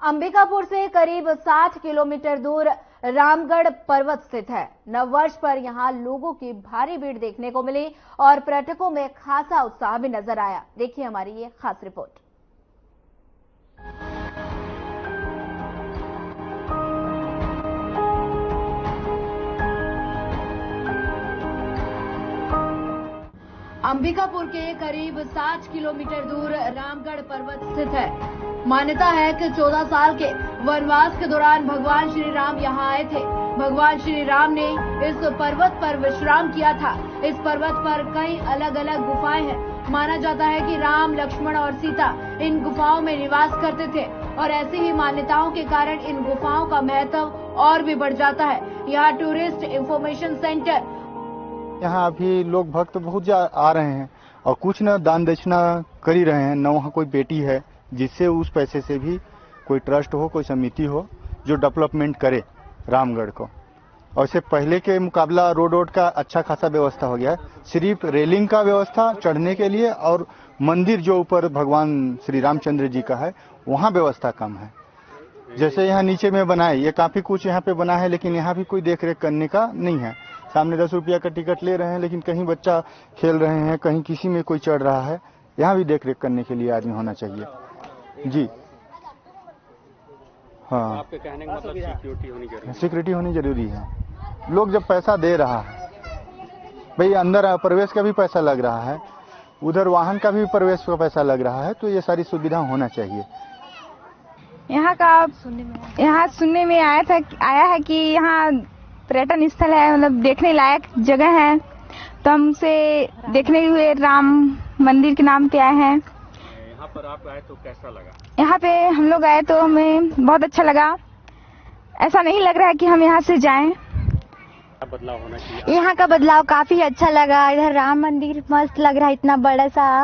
अंबिकापुर से करीब 60 किलोमीटर दूर रामगढ़ पर्वत स्थित है। नववर्ष पर यहां लोगों की भारी भीड़ देखने को मिली और पर्यटकों में खासा उत्साह भी नजर आया। देखिए हमारी ये खास रिपोर्ट। अंबिकापुर के करीब 60 किलोमीटर दूर रामगढ़ पर्वत स्थित है। मान्यता है कि 14 साल के वनवास के दौरान भगवान श्री राम यहाँ आए थे। भगवान श्री राम ने इस पर्वत पर विश्राम किया था। इस पर्वत पर कई अलग अलग गुफाएं हैं। माना जाता है कि राम, लक्ष्मण और सीता इन गुफाओं में निवास करते थे और ऐसी ही मान्यताओं के कारण इन गुफाओं का महत्व और भी बढ़ जाता है। यहाँ टूरिस्ट इंफॉर्मेशन सेंटर, यहाँ अभी लोग भक्त बहुत आ रहे हैं और कुछ न दान दक्षिणा कर ही रहे हैं। न वहाँ कोई बेटी है जिससे उस पैसे से भी कोई ट्रस्ट हो, कोई समिति हो जो डेवलपमेंट करे रामगढ़ को। और इससे पहले के मुकाबला रोड का अच्छा खासा व्यवस्था हो गया है। सिर्फ रेलिंग का व्यवस्था चढ़ने के लिए और मंदिर जो ऊपर भगवान श्री रामचंद्र जी का है वहाँ व्यवस्था कम है। जैसे यहाँ नीचे में बना है, ये काफी कुछ यहाँ पे बना है, लेकिन यहाँ भी कोई देख रेख करने का नहीं है। सामने 10 रुपया का टिकट ले रहे हैं, लेकिन कहीं बच्चा खेल रहे हैं, कहीं किसी में कोई चढ़ रहा है। यहाँ भी देख रेख करने के लिए आदमी होना चाहिए जी। हाँ, आपके कहने का मतलब सिक्योरिटी होनी जरूरी है। लोग जब पैसा दे रहा है, भाई अंदर प्रवेश का भी पैसा लग रहा है, उधर वाहन का भी प्रवेश का पैसा लग रहा है, तो ये सारी सुविधा होना चाहिए। यहाँ सुनने में आया है कि यहाँ पर्यटन स्थल है, मतलब देखने लायक जगह है, तो हम उसे देखने हुए राम मंदिर के नाम पे आए हैं। यहाँ पर आप आए तो कैसा लगा? यहाँ पे हम लोग आए तो हमें बहुत अच्छा लगा। ऐसा नहीं लग रहा है कि हम यहाँ से जाएं। बदलाव होना चाहिए। यहाँ का बदलाव काफी अच्छा लगा। इधर राम मंदिर मस्त लग रहा है, इतना बड़ा सा,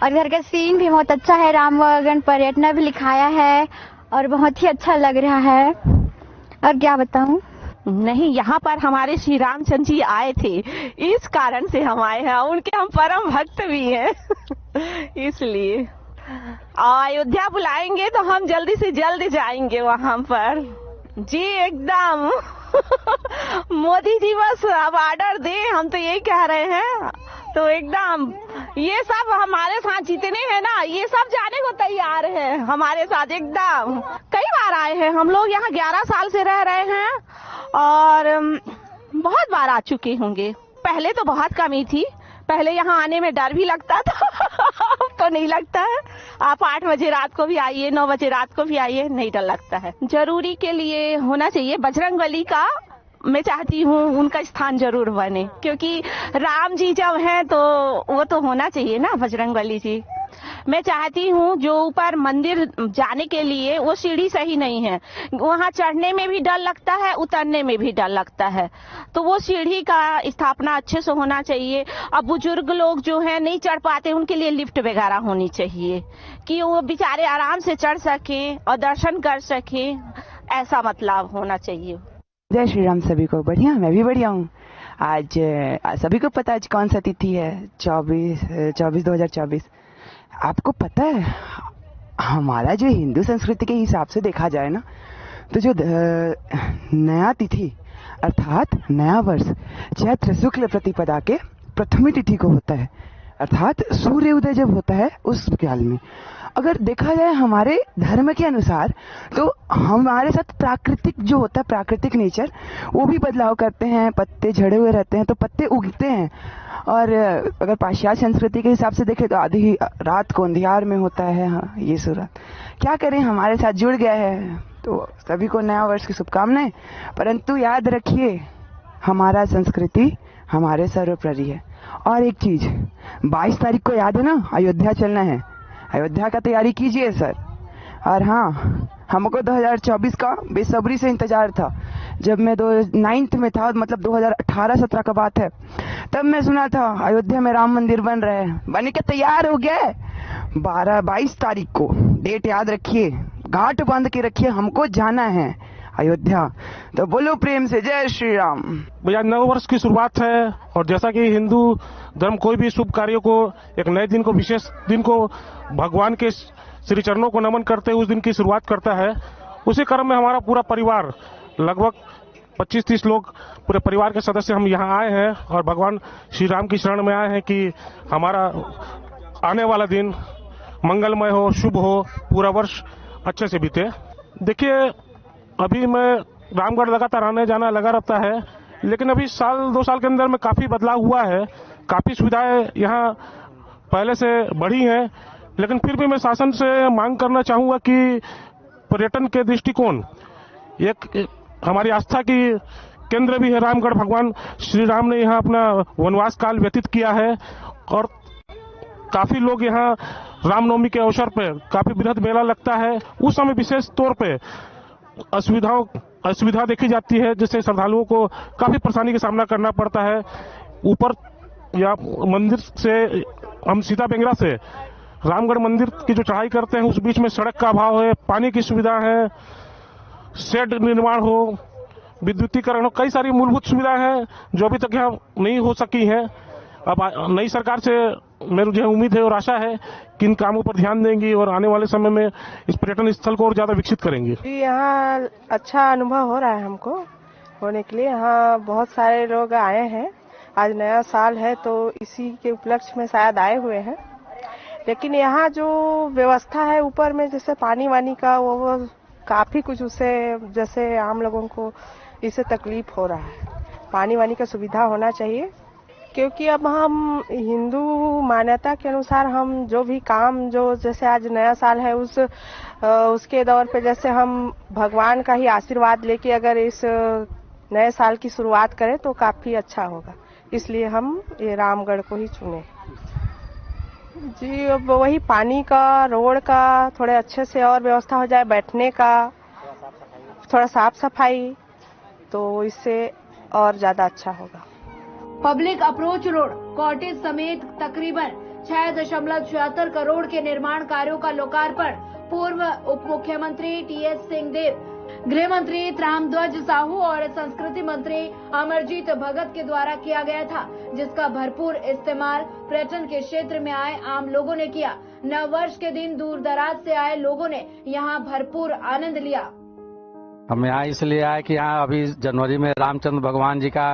और इधर का सीन भी बहुत अच्छा है। रामगढ़ पर्यटन भी लिखाया है और बहुत ही अच्छा लग रहा है। और क्या बताऊं? नहीं, यहाँ पर हमारे श्री रामचंद्र जी आए थे, इस कारण से हम आए हैं। उनके हम परम भक्त भी हैं इसलिए अयोध्या बुलाएंगे तो हम जल्दी से जल्दी जाएंगे वहाँ पर जी। एकदम मोदी जी बस अब ऑर्डर दे, हम तो यही कह रहे हैं। तो एकदम ये सब हमारे साथ जितने हैं ना, ये सब जाने को तैयार है हमारे साथ। एकदम कई बार आए हैं हम लोग, यहाँ 11 साल से रह रहे हैं और बहुत बार आ चुके होंगे। पहले तो बहुत कमी थी, पहले यहाँ आने में डर भी लगता था तो नहीं लगता है। आप 8 बजे रात को भी आइए, 9 बजे रात को भी आइए, नहीं डर लगता है। जरूरी के लिए होना चाहिए बजरंगबली का, मैं चाहती हूँ उनका स्थान जरूर बने, क्योंकि राम जी जब हैं तो वो तो होना चाहिए ना बजरंगबली जी। मैं चाहती हूँ जो ऊपर मंदिर जाने के लिए वो सीढ़ी सही नहीं है, वहाँ चढ़ने में भी डर लगता है, उतरने में भी डर लगता है, तो वो सीढ़ी का स्थापना अच्छे से होना चाहिए। अब बुजुर्ग लोग जो हैं नहीं चढ़ पाते, उनके लिए लिफ्ट वगैरह होनी चाहिए कि वो बेचारे आराम से चढ़ सकें और दर्शन कर सकें, ऐसा मतलब होना चाहिए। जय श्री राम सभी को। बढ़िया, मैं भी बढ़िया हूँ। आज सभी को पता आज कौन सा तिथि है? 24/2024। आपको पता है हमारा जो हिंदू संस्कृति के हिसाब से देखा जाए ना, तो जो नया तिथि अर्थात नया वर्ष चैत्र शुक्ल प्रतिपदा के प्रथमी तिथि को होता है, अर्थात सूर्य उदय जब होता है उस काल में। अगर देखा जाए हमारे धर्म के अनुसार, तो हमारे साथ प्राकृतिक जो होता है, प्राकृतिक नेचर, वो भी बदलाव करते हैं। पत्ते झड़े हुए रहते हैं तो पत्ते उगते हैं। और अगर पाश्चात्य संस्कृति के हिसाब से देखें तो आधी रात को अंधियार में होता है। हाँ, ये सूरत क्या करें, हमारे साथ जुड़ गया है। तो सभी को नया वर्ष की शुभकामनाएं। परंतु याद रखिए, हमारा संस्कृति हमारे सर्वोपरि है। और एक चीज, 22 तारीख को याद है ना, अयोध्या चलना है। अयोध्या का तैयारी कीजिए सर। और हाँ, हमको 2024 का बेसब्री से इंतजार था। जब मैं 9th में था, मतलब 2018-17 का बात है, तब मैं सुना था अयोध्या में राम मंदिर बन रहे हैं, बन के तैयार हो गया है। 22 तारीख को डेट याद रखिए, घाट बांध के रखिए, हमको जाना है अयोध्या। तो बोलो प्रेम से जय श्री राम। भैया, नव वर्ष की शुरुआत है और जैसा कि हिंदू धर्म कोई भी शुभ कार्यों को, एक नए दिन को, विशेष दिन को भगवान के श्री चरणों को नमन करते हुए उस दिन की शुरुआत करता है। उसी क्रम में हमारा पूरा परिवार लगभग 25-30 लोग पूरे परिवार के सदस्य हम यहाँ आए हैं और भगवान श्री राम की शरण में आए हैं कि हमारा आने वाला दिन मंगलमय हो, शुभ हो, पूरा वर्ष अच्छे से बीते। देखिए, अभी मैं रामगढ़ लगातार आने जाना लगा रहता है, लेकिन अभी 1-2 साल के अंदर में काफी बदलाव हुआ है। काफी सुविधाएं यहाँ पहले से बढ़ी हैं, लेकिन फिर भी मैं शासन से मांग करना चाहूंगा कि पर्यटन के दृष्टिकोण एक हमारी आस्था की केंद्र भी है रामगढ़। भगवान श्री राम ने यहाँ अपना वनवास काल व्यतीत किया है और काफी लोग यहाँ रामनवमी के अवसर पर काफी बृहद मेला लगता है। उस समय विशेष तौर पे असुविधा देखी जाती है, जिससे श्रद्धालुओं को काफी परेशानी का सामना करना पड़ता है। ऊपर या मंदिर से हम सीता बेंगरा से रामगढ़ मंदिर की जो चढ़ाई करते हैं, उस बीच में सड़क का अभाव है, पानी की सुविधा है, शेड निर्माण हो, विद्युतीकरण हो, कई सारी मूलभूत सुविधाएं हैं जो अभी तक यहाँ नहीं हो सकी हैं। अब नई सरकार से मेरी उम्मीद है और आशा है कि इन कामों पर ध्यान देंगी और आने वाले समय में इस पर्यटन स्थल को और ज्यादा विकसित करेंगी। यहाँ अच्छा अनुभव हो रहा है हमको होने के लिए। यहाँ बहुत सारे लोग आए हैं, आज नया साल है तो इसी के उपलक्ष्य में शायद आए हुए हैं। लेकिन यहाँ जो व्यवस्था है ऊपर में, जैसे पानी वानी का, वो काफी कुछ उससे जैसे आम लोगों को इससे तकलीफ हो रहा है। पानी वानी का सुविधा होना चाहिए, क्योंकि अब हम हिंदू मान्यता के अनुसार हम जो भी काम, जो जैसे आज नया साल है उसके दौर पे जैसे हम भगवान का ही आशीर्वाद लेके अगर इस नए साल की शुरुआत करें तो काफी अच्छा होगा। इसलिए हम ये रामगढ़ को ही चुने जी। अब वही पानी का, रोड का थोड़े अच्छे से और व्यवस्था हो जाए, बैठने का थोड़ा साफ सफाई, तो इससे और ज्यादा अच्छा होगा। पब्लिक अप्रोच रोड, कॉटेज समेत तकरीबन 6.76 करोड़ के निर्माण कार्यों का लोकार्पण पूर्व उप मुख्यमंत्री टीएस सिंहदेव, गृह मंत्री त्रामध्वज साहू और संस्कृति मंत्री अमरजीत भगत के द्वारा किया गया था, जिसका भरपूर इस्तेमाल पर्यटन के क्षेत्र में आए आम लोगों ने किया। नव वर्ष के दिन दूर दराज से आए लोगों ने यहाँ भरपूर आनंद लिया। हम यहाँ इसलिए आए कि यहाँ अभी जनवरी में रामचंद्र भगवान जी का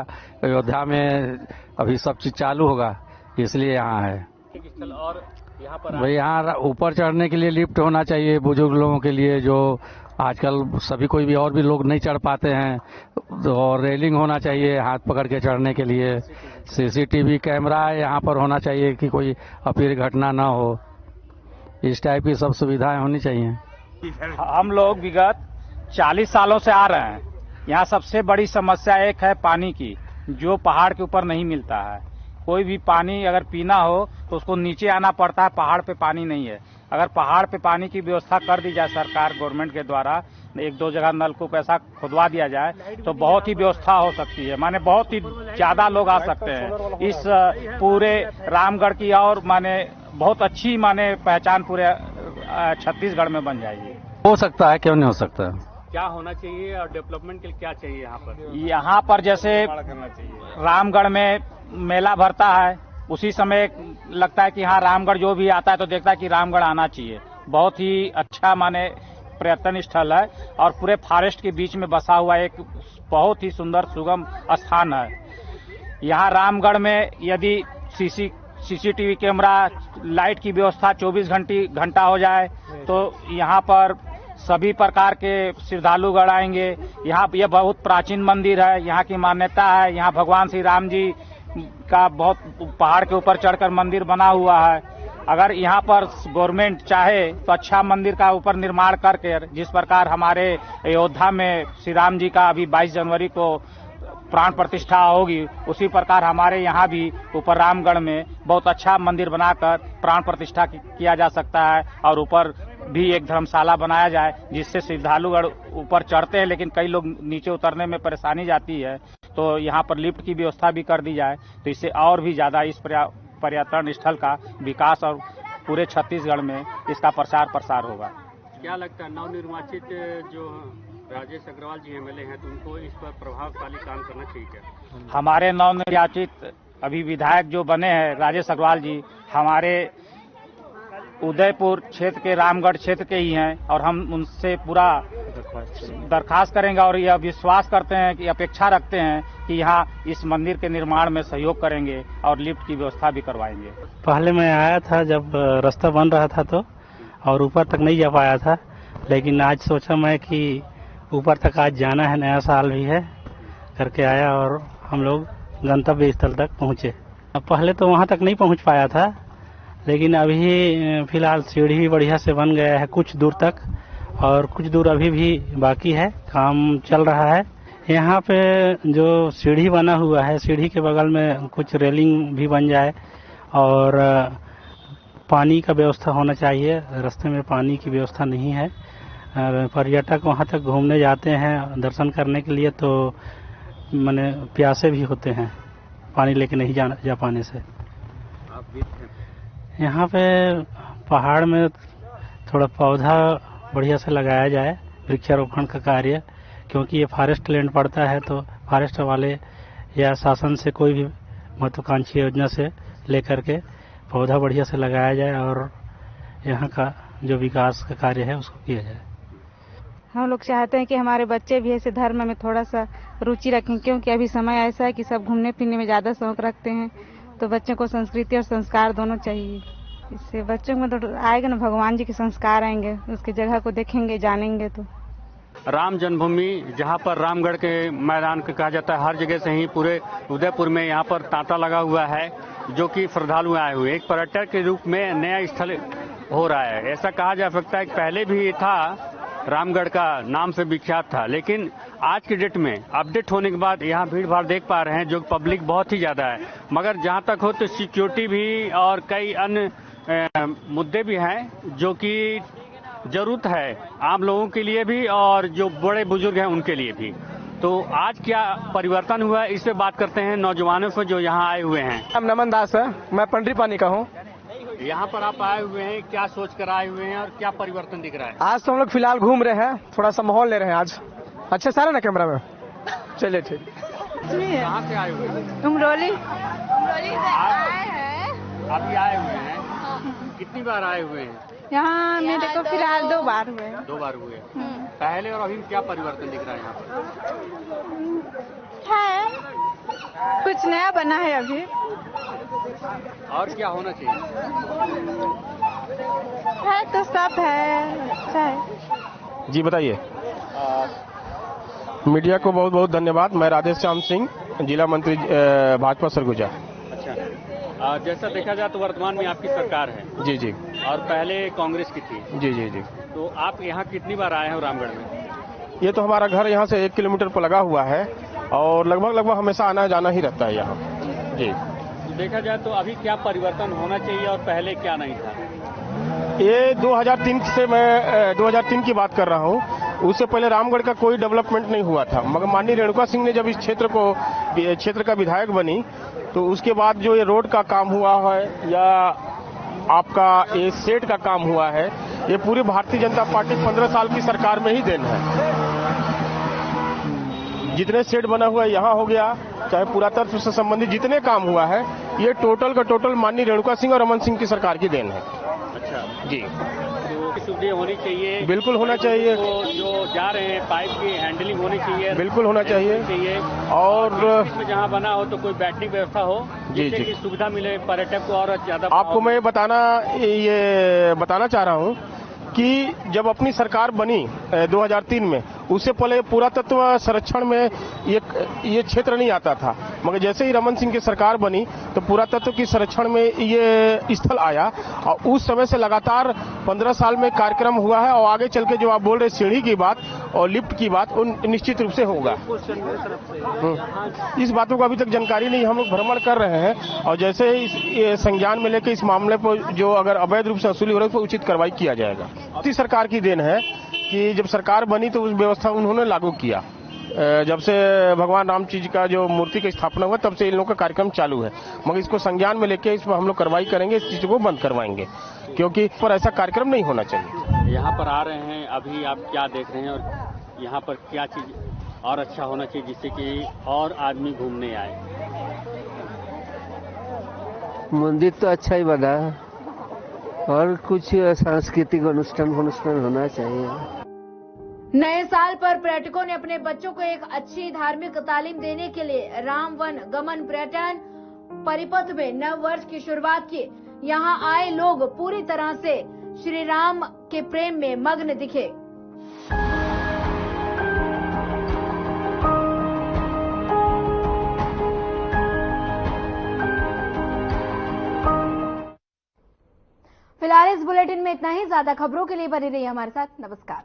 अयोध्या में अभी सब चीज चालू होगा, इसलिए यहाँ है। और यहाँ पर भाई यहाँ ऊपर चढ़ने के लिए लिफ्ट होना चाहिए बुजुर्ग लोगों के लिए, जो आजकल सभी कोई भी और भी लोग नहीं चढ़ पाते हैं, और रेलिंग होना चाहिए हाथ पकड़ के चढ़ने के लिए। सीसीटीवी कैमरा यहाँ पर होना चाहिए कि कोई अप्रिय घटना ना हो, इस टाइप की सब सुविधाएं होनी चाहिए। हम लोग विगत 40 सालों से आ रहे हैं। यहाँ सबसे बड़ी समस्या एक है पानी की, जो पहाड़ के ऊपर नहीं मिलता है। कोई भी पानी अगर पीना हो तो उसको नीचे आना पड़ता है, पहाड़ पे पानी नहीं है। अगर पहाड़ पे पानी की व्यवस्था कर दी जाए सरकार गवर्नमेंट के द्वारा, 1-2 जगह नलकूप ऐसा खुदवा दिया जाए तो बहुत ही व्यवस्था हो सकती है, माने बहुत ही ज्यादा लोग आ सकते हैं इस पूरे रामगढ़ की, और माने बहुत अच्छी माने पहचान पूरे छत्तीसगढ़ में बन जाएगी। हो सकता है, क्यों नहीं हो सकता। क्या होना चाहिए और डेवलपमेंट के लिए क्या चाहिए यहाँ पर जैसे रामगढ़ में मेला भरता है, उसी समय लगता है कि हाँ रामगढ़ जो भी आता है तो देखता है कि रामगढ़ आना चाहिए। बहुत ही अच्छा माने पर्यटन स्थल है और पूरे फॉरेस्ट के बीच में बसा हुआ एक बहुत ही सुंदर सुगम स्थान है। यहाँ रामगढ़ में यदि सीसीटीवी कैमरा, लाइट की व्यवस्था 24 घंटा हो जाए तो यहाँ पर सभी प्रकार के श्रद्धालुगण आएंगे। यहाँ यह बहुत प्राचीन मंदिर है, यहाँ की मान्यता है, यहाँ भगवान श्री राम जी का बहुत पहाड़ के ऊपर चढ़कर मंदिर बना हुआ है। अगर यहाँ पर गवर्नमेंट चाहे तो अच्छा मंदिर का ऊपर निर्माण करके, जिस प्रकार हमारे अयोध्या में श्री राम जी का अभी 22 जनवरी को प्राण प्रतिष्ठा होगी, उसी प्रकार हमारे यहाँ भी ऊपर रामगढ़ में बहुत अच्छा मंदिर बनाकर प्राण प्रतिष्ठा किया जा सकता है। और ऊपर भी एक धर्मशाला बनाया जाए, जिससे श्रद्धालुगण ऊपर चढ़ते हैं लेकिन कई लोग नीचे उतरने में परेशानी जाती है, तो यहाँ पर लिफ्ट की व्यवस्था भी कर दी जाए तो इससे और भी ज्यादा इस पर्यटन स्थल का विकास और पूरे छत्तीसगढ़ में इसका प्रसार होगा। क्या लगता है नवनिर्वाचित जो राजेश अग्रवाल जी एमएलए हैं, तो उनको इस पर प्रभावशाली काम करना चाहिए क्या? हमारे नवनिर्वाचित अभी विधायक जो बने हैं राजेश अग्रवाल जी, हमारे उदयपुर क्षेत्र के रामगढ़ क्षेत्र के ही हैं और हम उनसे पूरा दरखास्त करेंगे और यह विश्वास करते हैं कि अपेक्षा रखते हैं कि यहाँ इस मंदिर के निर्माण में सहयोग करेंगे और लिफ्ट की व्यवस्था भी करवाएंगे। पहले मैं आया था जब रास्ता बन रहा था तो, और ऊपर तक नहीं जा पाया था, लेकिन आज सोचा मैं कि ऊपर तक आज जाना है, नया साल भी है करके आया और हम लोग गंतव्य स्थल तक पहुँचे। पहले तो वहाँ तक नहीं पहुँच पाया था, लेकिन अभी फिलहाल सीढ़ी भी बढ़िया से बन गया है कुछ दूर तक, और कुछ दूर अभी भी बाकी है, काम चल रहा है। यहाँ पे जो सीढ़ी बना हुआ है, सीढ़ी के बगल में कुछ रेलिंग भी बन जाए और पानी का व्यवस्था होना चाहिए। रास्ते में पानी की व्यवस्था नहीं है। पर्यटक वहाँ तक घूमने जाते हैं दर्शन करने के लिए, तो माने प्यासे भी होते हैं पानी लेके नहीं जा पाने से। यहाँ पे पहाड़ में थोड़ा पौधा बढ़िया से लगाया जाए, वृक्षारोपण का कार्य, क्योंकि ये फॉरेस्ट लैंड पड़ता है, तो फॉरेस्ट वाले या शासन से कोई भी महत्वाकांक्षी योजना से लेकर के पौधा बढ़िया से लगाया जाए और यहाँ का जो विकास का कार्य है उसको किया जाए। हम लोग चाहते हैं कि हमारे बच्चे भी ऐसे धर्म में थोड़ा सा रुचि रखें, क्योंकि अभी समय ऐसा है कि सब घूमने फिरने में ज़्यादा शौक रखते हैं, तो बच्चों को संस्कृति और संस्कार दोनों चाहिए। इससे बच्चों में तो आएगा ना, भगवान जी के संस्कार आएंगे, उसकी जगह को देखेंगे, जानेंगे। तो राम जन्मभूमि, जहाँ पर रामगढ़ के मैदान को कहा जाता है, हर जगह से ही पूरे उदयपुर में यहाँ पर तांता लगा हुआ है, जो कि श्रद्धालु आए हुए एक पर्यटक के रूप में नया स्थल हो रहा है। ऐसा कहा जा सकता है कि पहले भी ये था, रामगढ़ का नाम से विख्यात था, लेकिन आज के डेट में अपडेट होने के बाद यहाँ भीड़ भाड़ देख पा रहे हैं, जो पब्लिक बहुत ही ज्यादा है। मगर जहाँ तक हो तो सिक्योरिटी भी और कई अन्य मुद्दे भी हैं जो कि जरूरत है आम लोगों के लिए भी और जो बड़े बुजुर्ग हैं उनके लिए भी। तो आज क्या परिवर्तन हुआ है, इस पे बात करते हैं नौजवानों को जो यहाँ आए हुए हैं। नाम नमन दास है, मैं पंडरी पानी का हूँ। यहाँ पर आप आए हुए हैं, क्या सोच कर आए हुए हैं और क्या परिवर्तन दिख रहा है? आज तो हम लोग फिलहाल घूम रहे हैं, थोड़ा सा माहौल ले रहे हैं आज। अच्छा सारा ना कैमरा में, चलिए ठीक। कहाँ से आए हुए हैं? उमरोली अभी आए हुए हैं, कितनी बार आए हुए हैं? यहाँ मेरे को फिलहाल 2 बार हुए। 2 बार हुए। पहले और अभी क्या परिवर्तन दिख रहा है यहाँ पर? है कुछ नया बना है अभी। और क्या होना चाहिए? है तो सब है, अच्छा है। जी बताइए। मीडिया को बहुत बहुत धन्यवाद। मैं राधे श्याम सिंह, जिला मंत्री भाजपा सरगुजा। जैसा देखा जाए तो वर्तमान में आपकी सरकार है। जी जी। और पहले कांग्रेस की थी। जी जी जी। तो आप यहाँ कितनी बार आए हैं रामगढ़ में? ये तो हमारा घर यहाँ से 1 किलोमीटर पर लगा हुआ है और लगभग हमेशा आना जाना ही रहता है यहाँ। जी। देखा जाए तो अभी क्या परिवर्तन होना चाहिए और पहले क्या नहीं था? ये 2003 से मैं 2003 की बात कर रहा हूँ। उससे पहले रामगढ़ का कोई डेवलपमेंट नहीं हुआ था, मगर माननीय रेणुका सिंह ने जब इस क्षेत्र का विधायक बनी, तो उसके बाद जो ये रोड का काम हुआ है या आपका ये शेड का काम हुआ है, ये पूरी भारतीय जनता पार्टी 15 साल की सरकार में ही देन है। जितने शेड बना हुआ है यहाँ हो गया, चाहे पुरातत्व से संबंधित जितने काम हुआ है, ये टोटल का टोटल माननीय रेणुका सिंह और रमन सिंह की सरकार की देन है। अच्छा जी। तो सुविधा होनी चाहिए। बिल्कुल होना चाहिए। तो जो जा रहे हैं पाइप की हैंडलिंग होनी चाहिए। बिल्कुल होना चाहिए। और जहाँ बना हो तो कोई बैठने की व्यवस्था हो जिससे कि सुविधा मिले पर्यटक को और ज्यादा। आपको मैं बताना चाह रहा हूँ कि जब अपनी सरकार बनी 2003 में, उससे पहले पुरातत्व संरक्षण में ये क्षेत्र नहीं आता था, मगर जैसे ही रमन सिंह की सरकार बनी तो पुरातत्व की संरक्षण में ये स्थल आया और उस समय से लगातार 15 साल में कार्यक्रम हुआ है। और आगे चल के जो आप बोल रहे सीढ़ी की बात और लिफ्ट की बात, वो निश्चित रूप से होगा। इस बातों को अभी तक जानकारी नहीं, हम लोग भ्रमण कर रहे हैं और जैसे ही संज्ञान में लेकर इस मामले पर जो अगर अवैध रूप से वसूली हो रही है, तो उचित कार्रवाई किया जाएगा। सरकार की देन है कि जब सरकार बनी तो उस व्यवस्था उन्होंने लागू किया। जब से भगवान राम जी का जो मूर्ति की स्थापना हुआ, तब से इन लोगों का कार्यक्रम चालू है, मगर इसको संज्ञान में लेके इस पर हम लोग कार्रवाई करेंगे, इस चीज को बंद करवाएंगे, क्योंकि पर ऐसा कार्यक्रम नहीं होना चाहिए। यहाँ पर आ रहे हैं, अभी आप क्या देख रहे हैं और यहाँ पर क्या चीज और अच्छा होना चाहिए जिससे कि और आदमी घूमने आए? मंदिर तो अच्छा ही बना और कुछ सांस्कृतिक अनुष्ठान होना चाहिए। नए साल पर पर्यटकों ने अपने बच्चों को एक अच्छी धार्मिक तालीम देने के लिए राम वन गमन पर्यटन परिपथ में नव वर्ष की शुरुआत की। यहाँ आए लोग पूरी तरह से श्री राम के प्रेम में मग्न दिखे। फिलहाल इस बुलेटिन में इतना ही। ज्यादा खबरों के लिए बने रहिए हमारे साथ। नमस्कार।